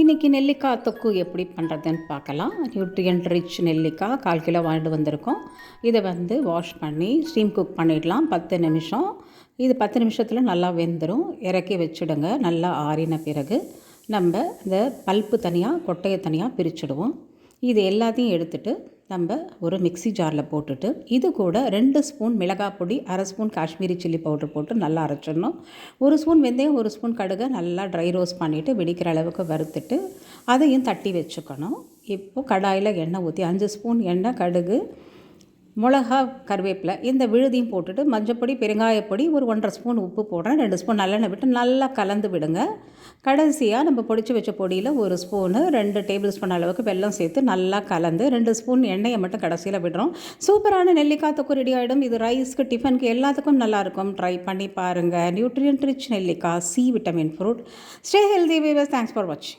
இன்றைக்கி நெல்லிக்காய் தொக்கு எப்படி பண்ணுறதுன்னு பார்க்கலாம். நியூட்ரியன்ட் ரிச் நெல்லிக்காய் 1/4 கிலோ வாங்கிட்டு வந்திருக்கோம். இதை வாஷ் பண்ணி ஸ்டீம் குக் பண்ணிடலாம் 10 நிமிஷம். இது 10 நிமிஷத்தில் நல்லா வெந்துடும். இறக்கி வச்சுடுங்க. நல்லா ஆறின பிறகு நம்ம இந்த பல்ப்பு தனியாக கொட்டையை தனியாக பிரிச்சுடுவோம். இது எல்லாத்தையும் எடுத்துகிட்டு நம்ம ஒரு மிக்ஸி ஜாரில் போட்டுட்டு இது கூட 2 ஸ்பூன் மிளகாய் பொடி, 1/2 ஸ்பூன் காஷ்மீரி சில்லி பவுடர் போட்டு நல்லா அரைச்சிடணும். 1 ஸ்பூன் வெந்தயம், 1 ஸ்பூன் கடுகை நல்லா ட்ரை ரோஸ்ட் பண்ணிவிட்டு வெடிக்கிற அளவுக்கு வறுத்துட்டு அதையும் தட்டி வச்சுக்கணும். இப்போது கடாயில் எண்ணெய் ஊற்றி 5 ஸ்பூன் எண்ணெய், கடுகு, மிளகா, கருவேப்பிலை இந்த விழுதியும் போட்டுட்டு மஞ்சப்பொடி, பெருங்காயப்பொடி, ஒரு 1/2 ஸ்பூன் உப்பு போடுறேன். 2 ஸ்பூன் நல்லெண்ணெய் விட்டு நல்லா கலந்து விடுங்க. கடைசியாக நம்ம பொடிச்சு வச்ச பொடியில் 1 ஸ்பூனு 2 டேபிள் ஸ்பூன் அளவுக்கு வெல்லம் சேர்த்து நல்லா கலந்து 2 ஸ்பூன் எண்ணெயை மட்டும் கடைசியில் விடுறோம். சூப்பரான நெல்லிக்காய் தொக்கு ரெடி ஆகிடும். இது ரைஸ்க்கு, டிஃபனுக்கு எல்லாத்துக்கும் நல்லாயிருக்கும். ட்ரை பண்ணி பாருங்கள். நியூட்ரியன்ட் ரிச் நெல்லிக்காய், C vitamin fruit. Stay healthy viewers. Thanks for வாட்சிங்.